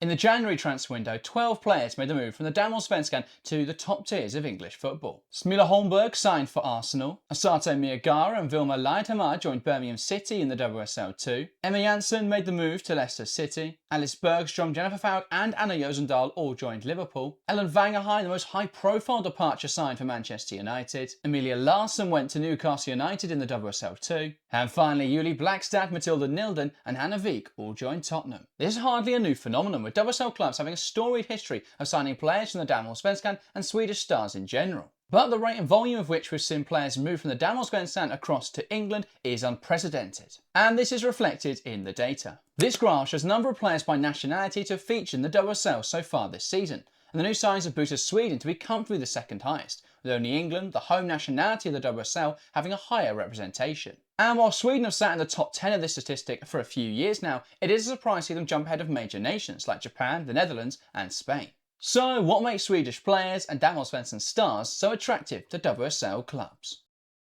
In the January transfer window, 12 players made the move from the Damallsvenskan to the top tiers of English football. Smila Holmberg signed for Arsenal, Asante Miyagara and Vilma Leidhammer joined Birmingham City in the WSL 2, Emma Janssen made the move to Leicester City, Alice Bergstrom, Jennifer Falk and Anna Josendahl all joined Liverpool, Ellen Vangerheim, the most high-profile departure, signed for Manchester United, Emilia Larsson went to Newcastle United in the WSL 2, and finally Julie Blackstad, Matilda Nilden and Hannah Wieck all joined Tottenham. This is hardly a new phenomenon, with WSL clubs having a storied history of signing players from the Damallsvenskan and Swedish stars in general. But the rate and volume of which we've seen players move from the Damallsvenskan across to England is unprecedented. And this is reflected in the data. This graph shows the number of players by nationality to feature in the WSL so far this season. And the new signings have boosted Sweden to be comfortably the second highest, with only England, the home nationality of the WSL, having a higher representation. And while Sweden have sat in the top 10 of this statistic for a few years now, it is a surprise to see them jump ahead of major nations like Japan, the Netherlands and Spain. So what makes Swedish players and Damallsvenskan stars so attractive to WSL clubs?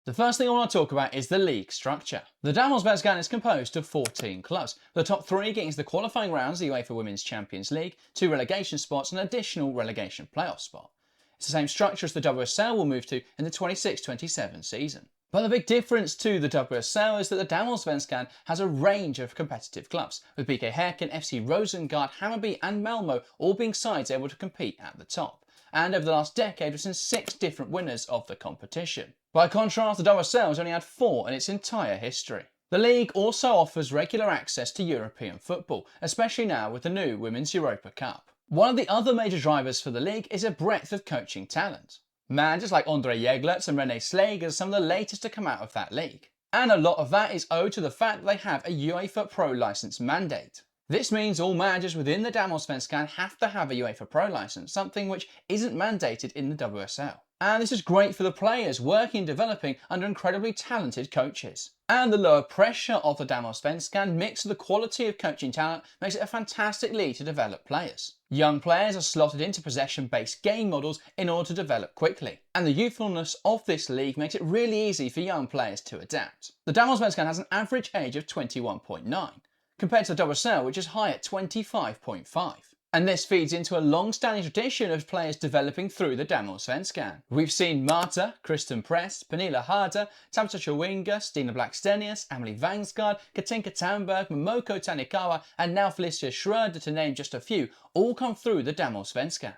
The first thing I want to talk about is the league structure. The Damallsvenskan is composed of 14 clubs, with the top 3 getting to the qualifying rounds of the UEFA Women's Champions League, 2 relegation spots and an additional relegation playoff spot. It's the same structure as the WSL will move to in the 26-27 season. But the big difference to the WSL is that the Damallsvenskan has a range of competitive clubs, with BK Häcken, FC Rosengard, Hammarby and Malmö all being sides able to compete at the top. And over the last decade we've seen 6 different winners of the competition. By contrast, the WSL has only had 4 in its entire history. The league also offers regular access to European football, especially now with the new Women's Europa Cup. One of the other major drivers for the league is a breadth of coaching talent. Managers like Andre Jeglerts and René Slager are some of the latest to come out of that league. And a lot of that is owed to the fact that they have a UEFA Pro licence mandate. This means all managers within the Damallsvenskan have to have a UEFA Pro licence, something which isn't mandated in the WSL. And this is great for the players working and developing under incredibly talented coaches. And the lower pressure of the Damallsvenskan mixed with the quality of coaching talent makes it a fantastic league to develop players. Young players are slotted into possession-based game models in order to develop quickly. And the youthfulness of this league makes it really easy for young players to adapt. The Damallsvenskan has an average age of 21.9, compared to the WSL which is high at 25.5. And this feeds into a long-standing tradition of players developing through the Damallsvenskan. We've seen Marta, Kristen Prest, Pernilla Harder, Tabitha Chawinga, Stina Blackstenius, Emily Vangsgaard, Katinka Tamberg, Momoko Tanikawa and now Felicia Schroeder, to name just a few, all come through the Damallsvenskan.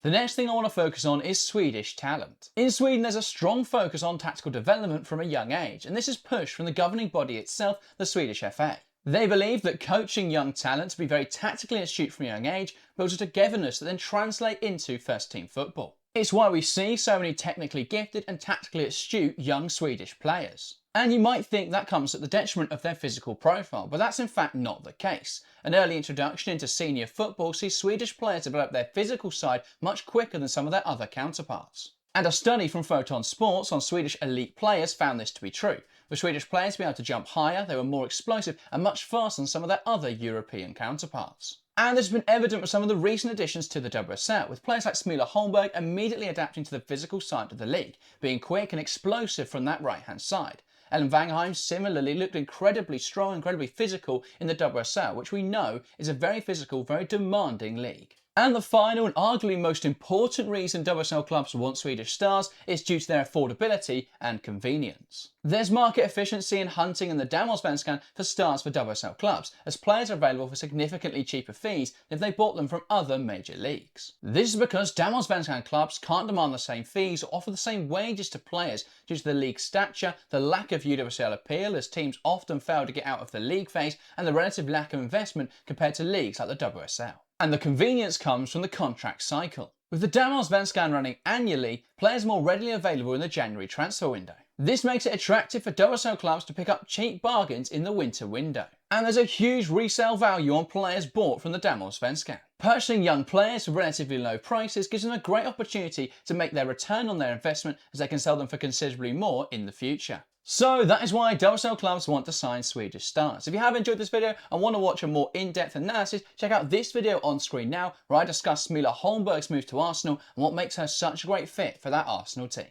The next thing I want to focus on is Swedish talent. In Sweden there's a strong focus on tactical development from a young age, and this is pushed from the governing body itself, the Swedish FA. They believe that coaching young talent to be very tactically astute from a young age builds a togetherness that then translate into first team football. It's why we see so many technically gifted and tactically astute young Swedish players. And you might think that comes at the detriment of their physical profile, but that's in fact not the case. An early introduction into senior football sees Swedish players develop their physical side much quicker than some of their other counterparts. And a study from Photon Sports on Swedish elite players found this to be true. With Swedish players being able to jump higher, they were more explosive and much faster than some of their other European counterparts. And this has been evident with some of the recent additions to the WSL, with players like Smila Holmberg immediately adapting to the physical side of the league, being quick and explosive from that right hand side. Ellen Vangerheim similarly looked incredibly strong, incredibly physical in the WSL, which we know is a very physical, very demanding league. And the final and arguably most important reason WSL clubs want Swedish stars is due to their affordability and convenience. There's market efficiency in hunting in the Damallsvenskan for stars for WSL clubs, as players are available for significantly cheaper fees than if they bought them from other major leagues. This is because Damallsvenskan clubs can't demand the same fees or offer the same wages to players due to the league's stature, the lack of UWSL appeal as teams often fail to get out of the league phase, and the relative lack of investment compared to leagues like the WSL. And the convenience comes from the contract cycle. With the Damallsvenskan running annually, players are more readily available in the January transfer window. This makes it attractive for WSL clubs to pick up cheap bargains in the winter window. And there's a huge resale value on players bought from the Damallsvenskan. Purchasing young players for relatively low prices gives them a great opportunity to make their return on their investment, as they can sell them for considerably more in the future. So that is why WSL clubs want to sign Swedish stars. If you have enjoyed this video and want to watch a more in-depth analysis, check out this video on screen now, where I discuss Smila Holmberg's move to Arsenal and what makes her such a great fit for that Arsenal team.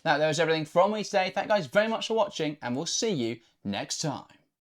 Now, that was everything from me today. Thank you guys very much for watching, and we'll see you next time.